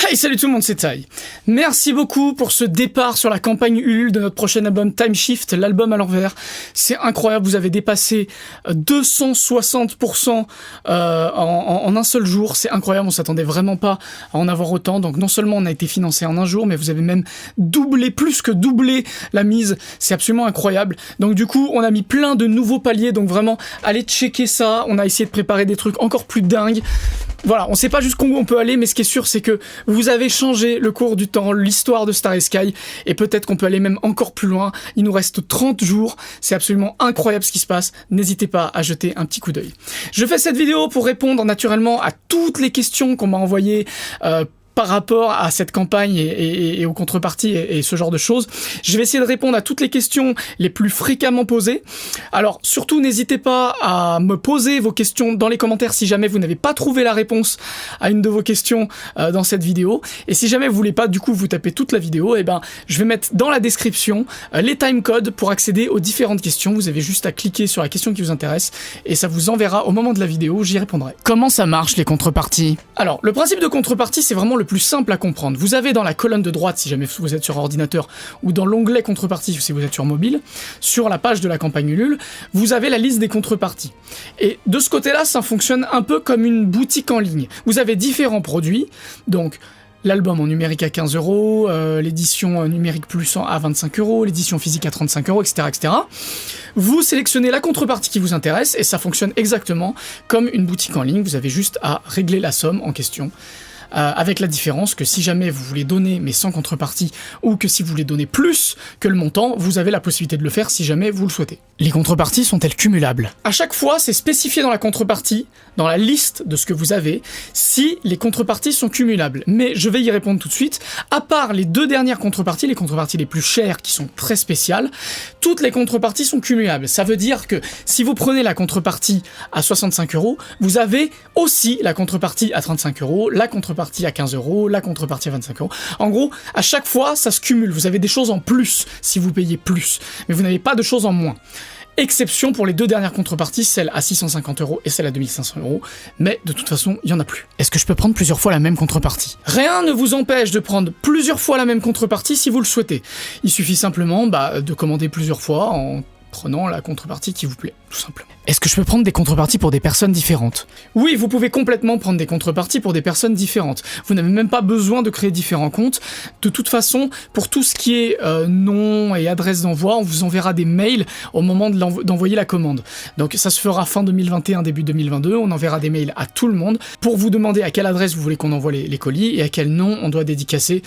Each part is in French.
Hey, salut tout le monde, c'est Tai. Merci beaucoup pour ce départ sur la campagne Ulule de notre prochain album Time Shift, l'album à l'envers. C'est incroyable, vous avez dépassé 260% en un seul jour. C'est incroyable, on s'attendait vraiment pas à en avoir autant. Donc non seulement on a été financé en un jour, mais vous avez même doublé, plus que doublé la mise. C'est absolument incroyable. Donc du coup, on a mis plein de nouveaux paliers, donc vraiment, allez checker ça. On a essayé de préparer des trucs encore plus dingues. Voilà, on sait pas jusqu'où on peut aller, mais ce qui est sûr, c'est que vous avez changé le cours du temps, l'histoire de Starry Sky, et peut-être qu'on peut aller même encore plus loin. Il nous reste 30 jours, c'est absolument incroyable ce qui se passe. N'hésitez pas à jeter un petit coup d'œil. Je fais cette vidéo pour répondre naturellement à toutes les questions qu'on m'a envoyées par rapport à cette campagne et aux contreparties et ce genre de choses. Je vais essayer de répondre à toutes les questions les plus fréquemment posées. Alors, surtout, n'hésitez pas à me poser vos questions dans les commentaires si jamais vous n'avez pas trouvé la réponse à une de vos questions dans cette vidéo. Et si jamais vous voulez pas, du coup, vous taper toute la vidéo, eh ben, je vais mettre dans la description les timecodes pour accéder aux différentes questions. Vous avez juste à cliquer sur la question qui vous intéresse et ça vous enverra au moment de la vidéo, j'y répondrai. Comment ça marche, les contreparties? Alors, le principe de contrepartie, c'est vraiment le plus simple à comprendre. Vous avez dans la colonne de droite, si jamais vous êtes sur ordinateur, ou dans l'onglet contrepartie, si vous êtes sur mobile, sur la page de la campagne Ulule, vous avez la liste des contreparties. Et de ce côté-là, ça fonctionne un peu comme une boutique en ligne. Vous avez différents produits, donc l'album en numérique à 15 €, l'édition numérique plus à 25 €, l'édition physique à 35 €, etc., etc. Vous sélectionnez la contrepartie qui vous intéresse et ça fonctionne exactement comme une boutique en ligne. Vous avez juste à régler la somme en question. Avec la différence que si jamais vous voulez donner mais sans contrepartie ou que si vous voulez donner plus que le montant, vous avez la possibilité de le faire si jamais vous le souhaitez. Les contreparties sont-elles cumulables? À chaque fois, c'est spécifié dans la contrepartie, dans la liste de ce que vous avez, si les contreparties sont cumulables. Mais je vais y répondre tout de suite. À part les deux dernières contreparties, les contreparties les plus chères qui sont très spéciales, toutes les contreparties sont cumulables. Ça veut dire que si vous prenez la contrepartie à 65 €, vous avez aussi la contrepartie à 35 €, la contrepartie à 15 €, la contrepartie à 25 €. En gros, à chaque fois, ça se cumule. Vous avez des choses en plus si vous payez plus, mais vous n'avez pas de choses en moins. Exception pour les deux dernières contreparties, celle à 650 € et celle à 2500 €, mais de toute façon, il n'y en a plus. Est-ce que je peux prendre plusieurs fois la même contrepartie? Rien ne vous empêche de prendre plusieurs fois la même contrepartie si vous le souhaitez. Il suffit simplement de commander plusieurs fois en prenant la contrepartie qui vous plaît, tout simplement. Est-ce que je peux prendre des contreparties pour des personnes différentes? Oui, vous pouvez complètement prendre des contreparties pour des personnes différentes. Vous n'avez même pas besoin de créer différents comptes. De toute façon, pour tout ce qui est nom et adresse d'envoi, on vous enverra des mails au moment d'envoyer la commande. Donc ça se fera fin 2021, début 2022, on enverra des mails à tout le monde pour vous demander à quelle adresse vous voulez qu'on envoie les colis et à quel nom on doit dédicacer,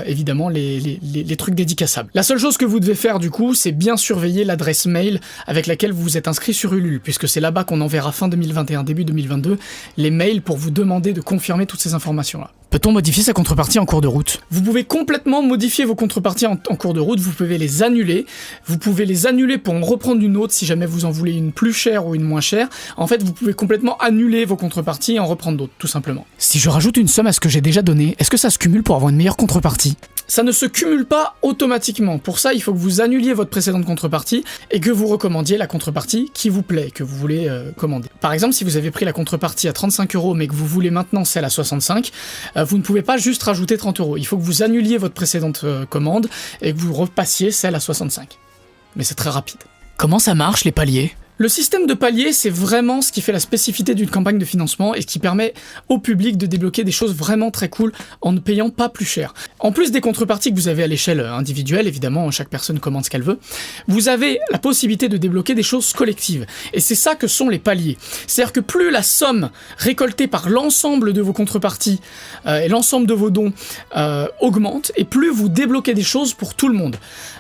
évidemment, les trucs dédicaçables. La seule chose que vous devez faire, du coup, c'est bien surveiller l'adresse mail avec laquelle vous vous êtes inscrit sur Ulule, puisque c'est là-bas qu'on enverra fin 2021, début 2022, les mails pour vous demander de confirmer toutes ces informations-là. Peut-on modifier sa contrepartie en cours de route? Vous pouvez complètement modifier vos contreparties en cours de route, vous pouvez les annuler. Vous pouvez les annuler pour en reprendre une autre si jamais vous en voulez une plus chère ou une moins chère. En fait, vous pouvez complètement annuler vos contreparties et en reprendre d'autres, tout simplement. Si je rajoute une somme à ce que j'ai déjà donné, est-ce que ça se cumule pour avoir une meilleure contrepartie? Ça ne se cumule pas automatiquement. Pour ça, il faut que vous annuliez votre précédente contrepartie et que vous recommandiez la contrepartie qui vous plaît, que vous voulez commander. Par exemple, si vous avez pris la contrepartie à 35 € mais que vous voulez maintenant celle à 65, vous ne pouvez pas juste rajouter 30 €. Il faut que vous annuliez votre précédente commande et que vous repassiez celle à 65. Mais c'est très rapide. Comment ça marche, les paliers? Le système de paliers, c'est vraiment ce qui fait la spécificité d'une campagne de financement et qui permet au public de débloquer des choses vraiment très cool en ne payant pas plus cher. En plus des contreparties que vous avez à l'échelle individuelle, évidemment, chaque personne commande ce qu'elle veut, vous avez la possibilité de débloquer des choses collectives. Et c'est ça que sont les paliers. C'est-à-dire que plus la somme récoltée par l'ensemble de vos contreparties et l'ensemble de vos dons augmente, et plus vous débloquez des choses pour tout le monde.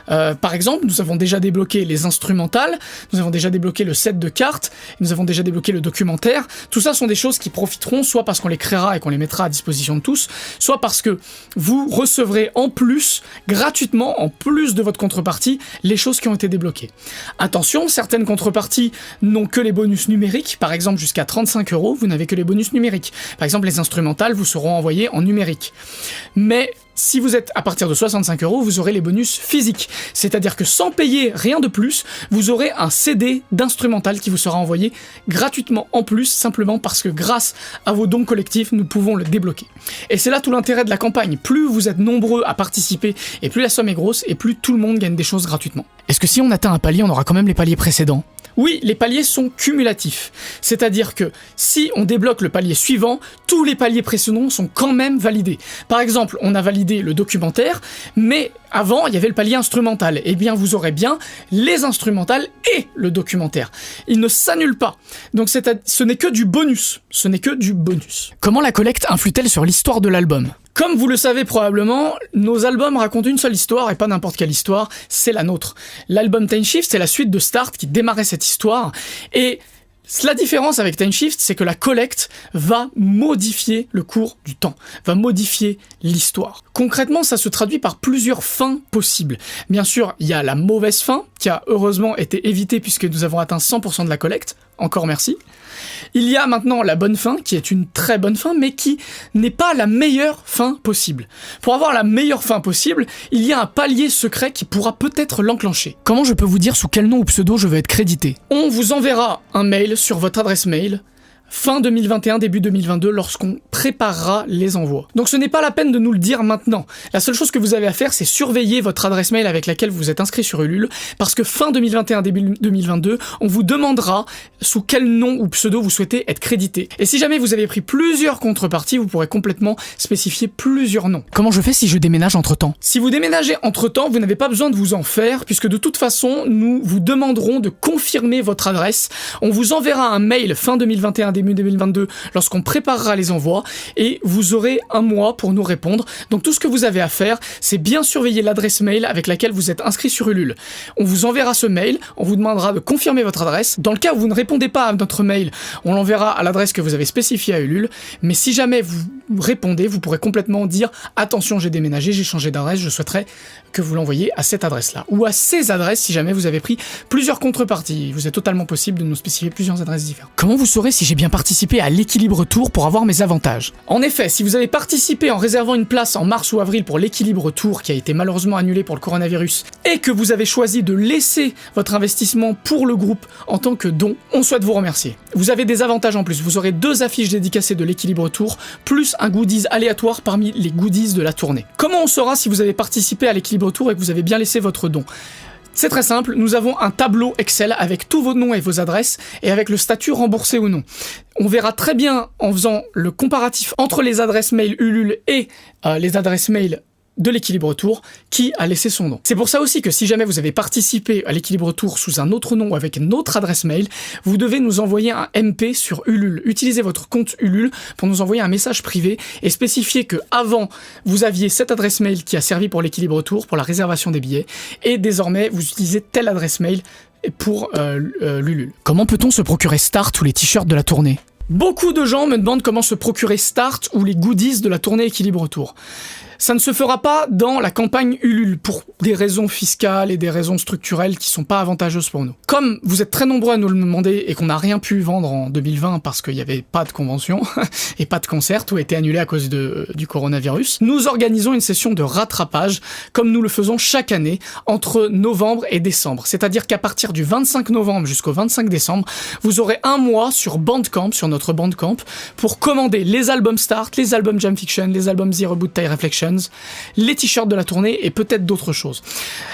Par exemple, nous avons déjà débloqué les instrumentales, nous avons déjà débloqué le set de cartes, nous avons déjà débloqué le documentaire. Tout ça sont des choses qui profiteront soit parce qu'on les créera et qu'on les mettra à disposition de tous, soit parce que vous recevrez en plus, gratuitement, en plus de votre contrepartie, les choses qui ont été débloquées. Attention, certaines contreparties n'ont que les bonus numériques, par exemple jusqu'à 35 €, vous n'avez que les bonus numériques. Par exemple, les instrumentales vous seront envoyées en numérique. Mais Si vous êtes à partir de 65 €, vous aurez les bonus physiques. C'est-à-dire que sans payer rien de plus, vous aurez un CD d'instrumental qui vous sera envoyé gratuitement en plus, simplement parce que grâce à vos dons collectifs, nous pouvons le débloquer. Et c'est là tout l'intérêt de la campagne. Plus vous êtes nombreux à participer, et plus la somme est grosse, et plus tout le monde gagne des choses gratuitement. Est-ce que si on atteint un palier, on aura quand même les paliers précédents ? Oui, les paliers sont cumulatifs. C'est-à-dire que si on débloque le palier suivant, tous les paliers précédents sont quand même validés. Par exemple, on a validé le documentaire, mais avant, il y avait le palier instrumental. Eh bien, vous aurez bien les instrumentales et le documentaire. Ils ne s'annulent pas. Donc ce n'est que du bonus. Ce n'est que du bonus. Comment la collecte influe-t-elle sur l'histoire de l'album ? Comme vous le savez probablement, nos albums racontent une seule histoire, et pas n'importe quelle histoire, c'est la nôtre. L'album Time Shift, c'est la suite de Start qui démarrait cette histoire, et la différence avec Time Shift, c'est que la collecte va modifier le cours du temps, va modifier l'histoire. Concrètement, ça se traduit par plusieurs fins possibles. Bien sûr, il y a la mauvaise fin, qui a heureusement été évitée puisque nous avons atteint 100% de la collecte, encore merci. Il y a maintenant la bonne fin, qui est une très bonne fin, mais qui n'est pas la meilleure fin possible. Pour avoir la meilleure fin possible, il y a un palier secret qui pourra peut-être l'enclencher. Comment je peux vous dire sous quel nom ou pseudo je veux être crédité ? On vous enverra un mail sur votre adresse mail, fin 2021, début 2022, lorsqu'on préparera les envois. Donc ce n'est pas la peine de nous le dire maintenant. La seule chose que vous avez à faire, c'est surveiller votre adresse mail avec laquelle vous êtes inscrit sur Ulule, parce que fin 2021, début 2022, on vous demandera sous quel nom ou pseudo vous souhaitez être crédité. Et si jamais vous avez pris plusieurs contreparties, vous pourrez complètement spécifier plusieurs noms. Comment je fais si je déménage entre-temps ? Si vous déménagez entre-temps, vous n'avez pas besoin de vous en faire, puisque de toute façon, nous vous demanderons de confirmer votre adresse. On vous enverra un mail fin 2021, début 2022, lorsqu'on préparera les envois, et vous aurez un mois pour nous répondre. Donc tout ce que vous avez à faire, c'est bien surveiller l'adresse mail avec laquelle vous êtes inscrit sur Ulule. On vous enverra ce mail, on vous demandera de confirmer votre adresse. Dans le cas où vous ne répondez pas à notre mail, on l'enverra à l'adresse que vous avez spécifiée à Ulule, mais si jamais vous répondez, vous pourrez complètement dire « Attention, j'ai déménagé, j'ai changé d'adresse, je souhaiterais que vous l'envoyiez à cette adresse-là. » Ou à ces adresses si jamais vous avez pris plusieurs contreparties. Il vous est totalement possible de nous spécifier plusieurs adresses différentes. Comment vous saurez si j'ai bien participé à l'équilibre tour pour avoir mes avantages ? En effet, si vous avez participé en réservant une place en mars ou avril pour l'équilibre tour qui a été malheureusement annulé pour le coronavirus, et que vous avez choisi de laisser votre investissement pour le groupe en tant que don, on souhaite vous remercier. Vous avez des avantages en plus, vous aurez 2 affiches dédicacées de l'équilibre tour, plus un goodies aléatoire parmi les goodies de la tournée. Comment on saura si vous avez participé à l'équilibre tour et que vous avez bien laissé votre don ? C'est très simple, nous avons un tableau Excel avec tous vos noms et vos adresses et avec le statut remboursé ou non. On verra très bien en faisant le comparatif entre les adresses mail Ulule et les adresses mail de l'équilibre tour qui a laissé son nom. C'est pour ça aussi que si jamais vous avez participé à l'équilibre tour sous un autre nom ou avec une autre adresse mail, vous devez nous envoyer un MP sur Ulule. Utilisez votre compte Ulule pour nous envoyer un message privé et spécifier que avant vous aviez cette adresse mail qui a servi pour l'équilibre tour, pour la réservation des billets, et désormais vous utilisez telle adresse mail pour l'Ulule. Comment peut-on se procurer Start ou les t-shirts de la tournée ? Beaucoup de gens me demandent comment se procurer Start ou les goodies de la tournée équilibre tour. Ça ne se fera pas dans la campagne Ulule pour des raisons fiscales et des raisons structurelles qui sont pas avantageuses pour nous. Comme vous êtes très nombreux à nous le demander et qu'on n'a rien pu vendre en 2020 parce qu'il n'y avait pas de convention et pas de concert, tout a été annulé à cause du coronavirus, nous organisons une session de rattrapage comme nous le faisons chaque année entre novembre et décembre. C'est-à-dire qu'à partir du 25 novembre jusqu'au 25 décembre, vous aurez un mois sur Bandcamp, sur notre Bandcamp, pour commander les albums Start, les albums Jam Fiction, les albums The Reboot Tie Reflection, les t-shirts de la tournée et peut-être d'autres choses.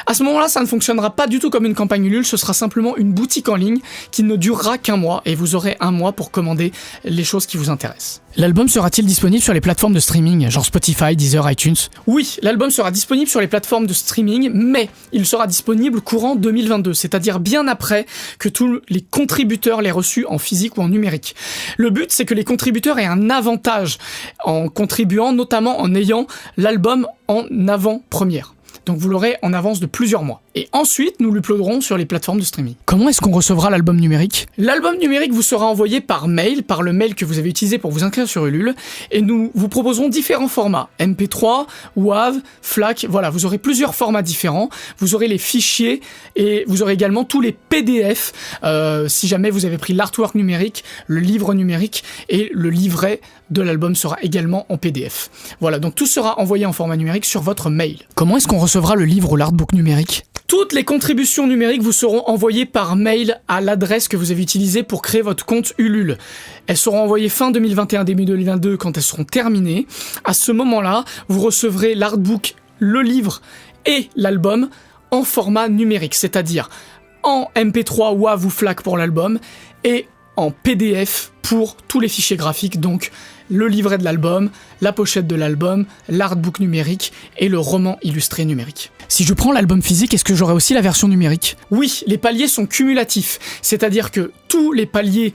À ce moment-là, ça ne fonctionnera pas du tout comme une campagne Ulule, ce sera simplement une boutique en ligne qui ne durera qu'un mois et vous aurez un mois pour commander les choses qui vous intéressent. L'album sera-t-il disponible sur les plateformes de streaming, genre Spotify, Deezer, iTunes ? Oui, l'album sera disponible sur les plateformes de streaming, mais il sera disponible courant 2022, c'est-à-dire bien après que tous les contributeurs l'aient reçu en physique ou en numérique. Le but, c'est que les contributeurs aient un avantage en contribuant, notamment en ayant l'album en avant-première. Donc vous l'aurez en avance de plusieurs mois. Et ensuite, nous l'uploaderons sur les plateformes de streaming. Comment est-ce qu'on recevra l'album numérique ? L'album numérique vous sera envoyé par mail, par le mail que vous avez utilisé pour vous inscrire sur Ulule, et nous vous proposerons différents formats, MP3, WAV, FLAC, voilà, vous aurez plusieurs formats différents, vous aurez les fichiers, et vous aurez également tous les PDF, si jamais vous avez pris l'artwork numérique, le livre numérique, et le livret de l'album sera également en PDF. Voilà, donc tout sera envoyé en format numérique sur votre mail. Comment est-ce qu'on recevra le livre ou l'artbook numérique ? Toutes les contributions numériques vous seront envoyées par mail à l'adresse que vous avez utilisée pour créer votre compte Ulule. Elles seront envoyées fin 2021, début 2022 quand elles seront terminées. À ce moment-là, vous recevrez l'artbook, le livre et l'album en format numérique, c'est-à-dire en MP3, WAV ou FLAC pour l'album et en PDF pour tous les fichiers graphiques, donc le livret de l'album, la pochette de l'album, l'artbook numérique et le roman illustré numérique. Si je prends l'album physique, est-ce que j'aurai aussi la version numérique ? Oui, les paliers sont cumulatifs, c'est-à-dire que tous les paliers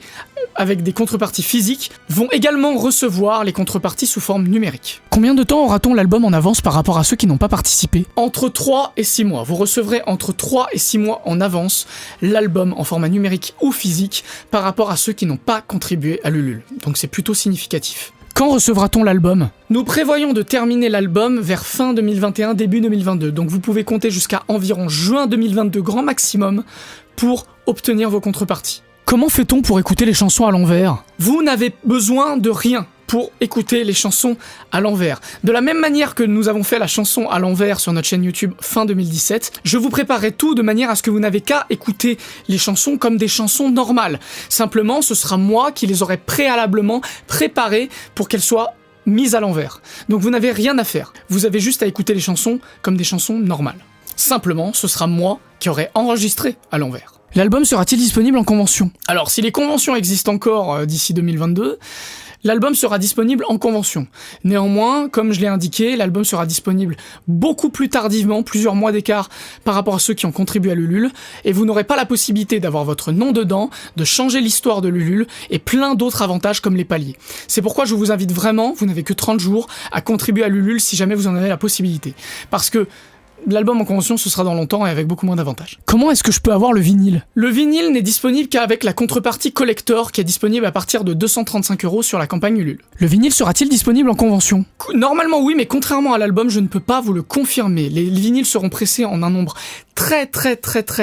avec des contreparties physiques vont également recevoir les contreparties sous forme numérique. Combien de temps aura-t-on l'album en avance par rapport à ceux qui n'ont pas participé ? Entre 3 et 6 mois. Vous recevrez entre 3 et 6 mois en avance l'album en format numérique ou physique par rapport à ceux qui n'ont pas contribué à l'Ulule. Donc c'est plutôt significatif. Quand recevra-t-on l'album ? Nous prévoyons de terminer l'album vers fin 2021, début 2022. Donc vous pouvez compter jusqu'à environ juin 2022 grand maximum pour obtenir vos contreparties. Comment fait-on pour écouter les chansons à l'envers ? Vous n'avez besoin de rien pour écouter les chansons à l'envers. De la même manière que nous avons fait la chanson à l'envers sur notre chaîne YouTube fin 2017, je vous préparerai tout de manière à ce que vous n'avez qu'à écouter les chansons comme des chansons normales. Simplement, ce sera moi qui les aurai préalablement préparées pour qu'elles soient mises à l'envers. Donc vous n'avez rien à faire. Vous avez juste à écouter les chansons comme des chansons normales. Simplement, ce sera moi qui aurai enregistré à l'envers. L'album sera-t-il disponible en convention ? Alors, si les conventions existent encore d'ici 2022, l'album sera disponible en convention. Néanmoins, comme je l'ai indiqué, l'album sera disponible beaucoup plus tardivement, plusieurs mois d'écart par rapport à ceux qui ont contribué à l'Ulule, et vous n'aurez pas la possibilité d'avoir votre nom dedans, de changer l'histoire de l'Ulule, et plein d'autres avantages comme les paliers. C'est pourquoi je vous invite vraiment, vous n'avez que 30 jours, à contribuer à l'Ulule si jamais vous en avez la possibilité. Parce que l'album en convention, ce sera dans longtemps et avec beaucoup moins d'avantages. Comment est-ce que je peux avoir le vinyle ? Le vinyle n'est disponible qu'avec la contrepartie collector qui est disponible à partir de 235 € sur la campagne Ulule. Le vinyle sera-t-il disponible en convention ? Normalement oui, mais contrairement à l'album, je ne peux pas vous le confirmer. Les vinyles seront pressés en un nombre très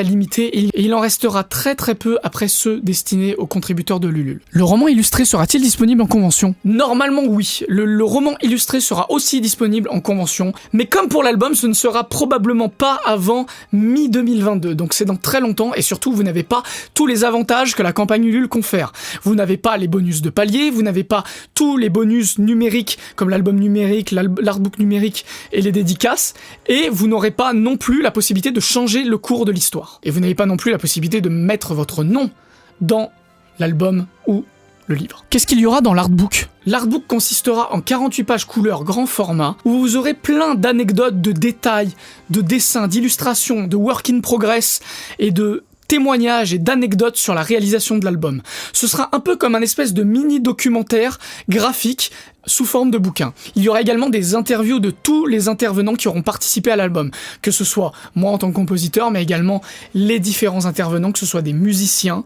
limité et il en restera très peu après ceux destinés aux contributeurs de l'Ulule. Le roman illustré sera-t-il disponible en convention ? Normalement oui, le roman illustré sera aussi disponible en convention, mais comme pour l'album, ce ne sera probablement pas avant mi-2022, donc c'est dans très longtemps, et surtout vous n'avez pas tous les avantages que la campagne Ulule confère. Vous n'avez pas les bonus de palier, vous n'avez pas tous les bonus numériques comme l'album numérique, l'artbook numérique et les dédicaces, et vous n'aurez pas non plus la possibilité de changer le cours de l'histoire. Et vous n'avez pas non plus la possibilité de mettre votre nom dans l'album ou le livre. Qu'est-ce qu'il y aura dans l'artbook ? L'artbook consistera en 48 pages couleur grand format où vous aurez plein d'anecdotes, de détails, de dessins, d'illustrations, de work in progress et de témoignages et d'anecdotes sur la réalisation de l'album. Ce sera un peu comme un espèce de mini-documentaire graphique sous forme de bouquin. Il y aura également des interviews de tous les intervenants qui auront participé à l'album, que ce soit moi en tant que compositeur, mais également les différents intervenants, que ce soit des musiciens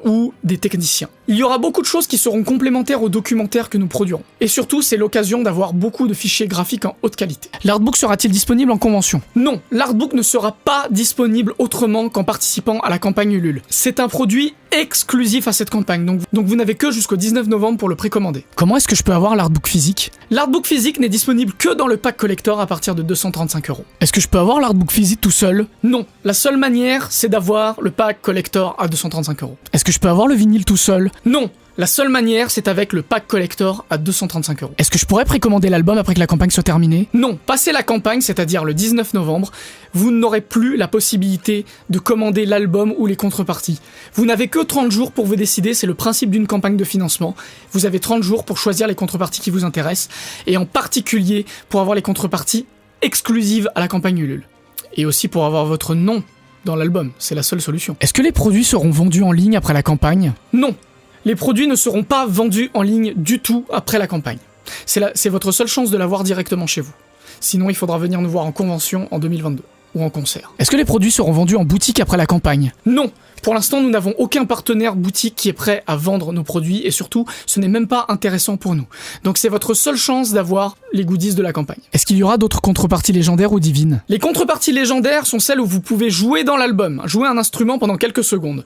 ou des techniciens. Il y aura beaucoup de choses qui seront complémentaires au documentaire que nous produirons. Et surtout, c'est l'occasion d'avoir beaucoup de fichiers graphiques en haute qualité. L'artbook sera-t-il disponible en convention ? Non, l'artbook ne sera pas disponible autrement qu'en participant à la campagne Ulule. C'est un produit exclusif à cette campagne, donc vous n'avez que jusqu'au 19 novembre pour le précommander. Comment est-ce que je peux avoir l'artbook physique ? L'artbook physique n'est disponible que dans le pack collector à partir de 235 €. Est-ce que je peux avoir l'artbook physique tout seul ? Non, la seule manière, c'est d'avoir le pack collector à 235 €. Est-ce que je peux avoir le vinyle tout seul ? Non, la seule manière, c'est avec le pack collector à 235 €. Est-ce que je pourrais précommander l'album après que la campagne soit terminée ? Non, passé la campagne, c'est-à-dire le 19 novembre, vous n'aurez plus la possibilité de commander l'album ou les contreparties. Vous n'avez que 30 jours pour vous décider, c'est le principe d'une campagne de financement. Vous avez 30 jours pour choisir les contreparties qui vous intéressent, et en particulier pour avoir les contreparties exclusives à la campagne Ulule. Et aussi pour avoir votre nom dans l'album, c'est la seule solution. Est-ce que les produits seront vendus en ligne après la campagne ? Non. Les produits ne seront pas vendus en ligne du tout après la campagne. C'est votre seule chance de l'avoir directement chez vous. Sinon, il faudra venir nous voir en convention en 2022. ou en concert. Est-ce que les produits seront vendus en boutique après la campagne? Non. Pour l'instant, nous n'avons aucun partenaire boutique qui est prêt à vendre nos produits et surtout, ce n'est même pas intéressant pour nous. Donc c'est votre seule chance d'avoir les goodies de la campagne. Est-ce qu'il y aura d'autres contreparties légendaires ou divines? Les contreparties légendaires sont celles où vous pouvez jouer dans l'album, jouer un instrument pendant quelques secondes.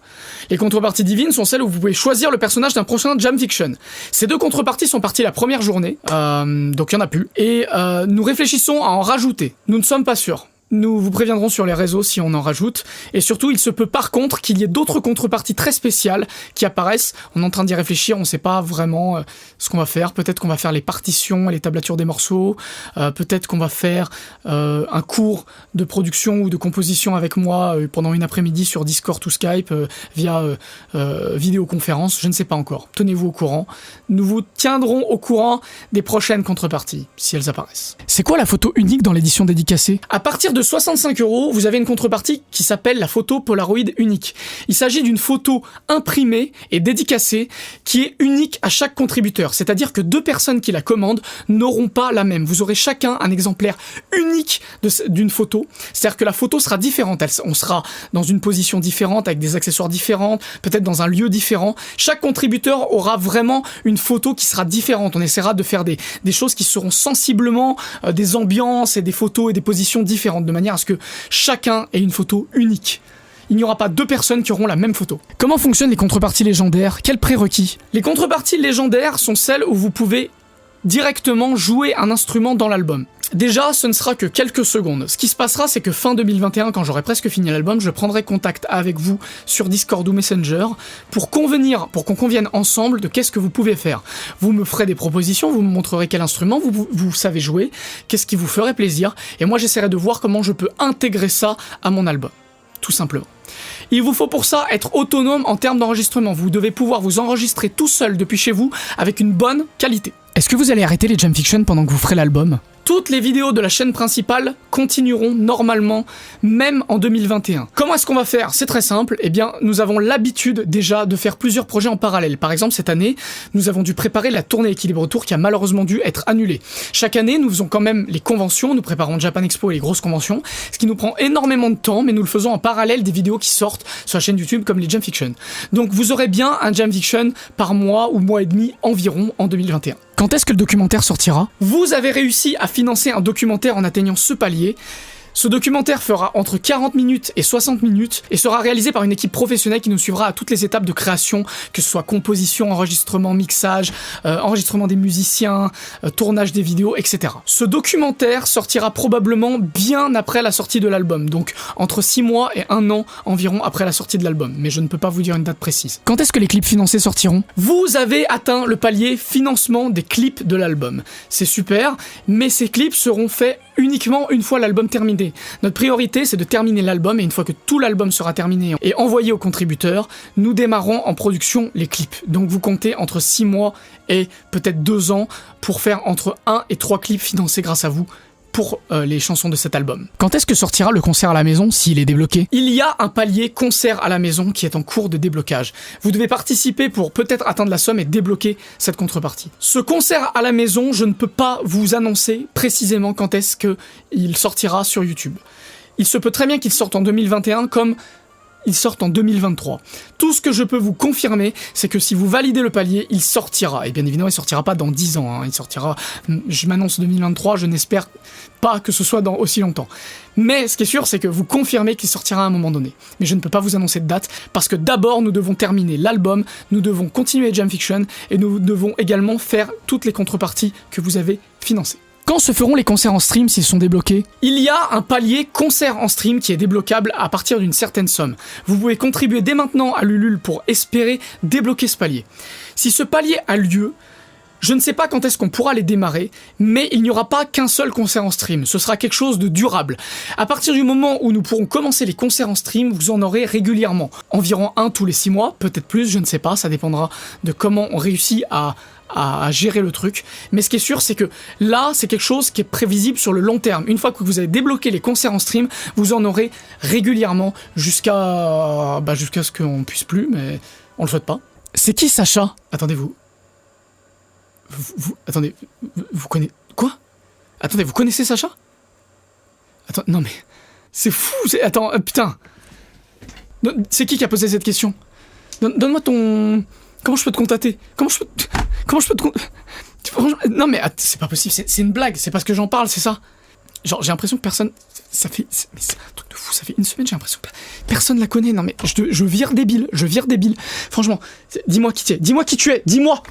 Les contreparties divines sont celles où vous pouvez choisir le personnage d'un prochain Jam Fiction. Ces deux contreparties sont parties la première journée, donc il n'y en a plus. Et nous réfléchissons à en rajouter. Nous ne sommes pas sûrs. Nous vous préviendrons sur les réseaux si on en rajoute. Et surtout, il se peut par contre qu'il y ait d'autres contreparties très spéciales qui apparaissent. On est en train d'y réfléchir, on ne sait pas vraiment ce qu'on va faire. Peut-être qu'on va faire les partitions et les tablatures des morceaux. Peut-être qu'on va faire un cours de production ou de composition avec moi pendant une après-midi sur Discord ou Skype via vidéoconférence. Je ne sais pas encore. Tenez-vous au courant. Nous vous tiendrons au courant des prochaines contreparties, si elles apparaissent. C'est quoi la photo unique dans l'édition dédicacée? À partir de 65 €, vous avez une contrepartie qui s'appelle la photo Polaroid unique. Il s'agit d'une photo imprimée et dédicacée qui est unique à chaque contributeur. C'est-à-dire que deux personnes qui la commandent n'auront pas la même. Vous aurez chacun un exemplaire unique d'une photo. C'est-à-dire que la photo sera différente. On sera dans une position différente, avec des accessoires différents, peut-être dans un lieu différent. Chaque contributeur aura vraiment une photo qui sera différente. On essaiera de faire des choses qui seront sensiblement des ambiances et des photos et des positions différentes, de manière à ce que chacun ait une photo unique. Il n'y aura pas deux personnes qui auront la même photo. Comment fonctionnent les contreparties légendaires? Quels prérequis? Les contreparties légendaires sont celles où vous pouvez directement jouer un instrument dans l'album. Déjà, ce ne sera que quelques secondes. Ce qui se passera, c'est que fin 2021, quand j'aurai presque fini l'album, je prendrai contact avec vous sur Discord ou Messenger pour qu'on convienne ensemble de qu'est-ce que vous pouvez faire. Vous me ferez des propositions, vous me montrerez quel instrument vous savez jouer, qu'est-ce qui vous ferait plaisir, et moi j'essaierai de voir comment je peux intégrer ça à mon album. Tout simplement. Il vous faut pour ça être autonome en termes d'enregistrement. Vous devez pouvoir vous enregistrer tout seul depuis chez vous avec une bonne qualité. Est-ce que vous allez arrêter les Jam Fiction pendant que vous ferez l'album? Toutes les vidéos de la chaîne principale continueront normalement, même en 2021. Comment est-ce qu'on va faire? C'est très simple. Eh bien, nous avons l'habitude déjà de faire plusieurs projets en parallèle. Par exemple, cette année, nous avons dû préparer la tournée Équilibre Tour qui a malheureusement dû être annulée. Chaque année, nous faisons quand même les conventions, nous préparons Japan Expo et les grosses conventions, ce qui nous prend énormément de temps, mais nous le faisons en parallèle des vidéos qui sortent sur la chaîne YouTube comme les Jam Fiction. Donc vous aurez bien un Jam Fiction par mois ou mois et demi environ en 2021. Quand est-ce que le documentaire sortira? Vous avez réussi à financer un documentaire en atteignant ce palier. Ce documentaire fera entre 40 minutes et 60 minutes et sera réalisé par une équipe professionnelle qui nous suivra à toutes les étapes de création, que ce soit composition, enregistrement, mixage, enregistrement des musiciens, tournage des vidéos, etc. Ce documentaire sortira probablement bien après la sortie de l'album, donc entre 6 mois et 1 an environ après la sortie de l'album, mais je ne peux pas vous dire une date précise. Quand est-ce que les clips financés sortiront? Vous avez atteint le palier financement des clips de l'album. C'est super, mais ces clips seront faits uniquement une fois l'album terminé. Notre priorité, c'est de terminer l'album, et une fois que tout l'album sera terminé et envoyé aux contributeurs, nous démarrons en production les clips. Donc vous comptez entre 6 mois et peut-être 2 ans pour faire entre 1 et 3 clips financés grâce à vous pour les chansons de cet album. Quand est-ce que sortira le concert à la maison s'il est débloqué? Il y a un palier concert à la maison qui est en cours de déblocage. Vous devez participer pour peut-être atteindre la somme et débloquer cette contrepartie. Ce concert à la maison, je ne peux pas vous annoncer précisément quand est-ce qu'il sortira sur YouTube. Il se peut très bien qu'il sorte en 2021 comme il sort en 2023. Tout ce que je peux vous confirmer, c'est que si vous validez le palier, il sortira. Et bien évidemment, il sortira pas dans 10 ans. Il sortira, je m'annonce 2023, je n'espère pas que ce soit dans aussi longtemps. Mais ce qui est sûr, c'est que vous confirmez qu'il sortira à un moment donné. Mais je ne peux pas vous annoncer de date, parce que d'abord, nous devons terminer l'album, nous devons continuer Jam Fiction, et nous devons également faire toutes les contreparties que vous avez financées. Quand se feront les concerts en stream s'ils sont débloqués? Il y a un palier concert en stream qui est débloquable à partir d'une certaine somme. Vous pouvez contribuer dès maintenant à l'Ulule pour espérer débloquer ce palier. Si ce palier a lieu, je ne sais pas quand est-ce qu'on pourra les démarrer, mais il n'y aura pas qu'un seul concert en stream. Ce sera quelque chose de durable. À partir du moment où nous pourrons commencer les concerts en stream, vous en aurez régulièrement. Environ 1 tous les 6 mois, peut-être plus, je ne sais pas, ça dépendra de comment on réussit à gérer le truc. Mais ce qui est sûr, c'est que là, c'est quelque chose qui est prévisible sur le long terme. Une fois que vous avez débloqué les concerts en stream, vous en aurez régulièrement jusqu'à ce qu'on puisse plus, mais on le souhaite pas. C'est qui Sacha? Attendez, attendez, vous connaissez... Quoi? Attendez, vous connaissez Sacha? Attends, non mais... C'est fou. Attends, putain. C'est qui a posé cette question? Donne-moi ton... Comment je peux te contacter? Comment je peux te... Non mais c'est pas possible, c'est une blague, c'est parce que j'en parle, c'est ça? Genre j'ai l'impression que personne... C'est un truc de fou, ça fait une semaine, j'ai l'impression que personne la connaît. Non mais je vire débile, Franchement, dis-moi qui tu es, dis-moi!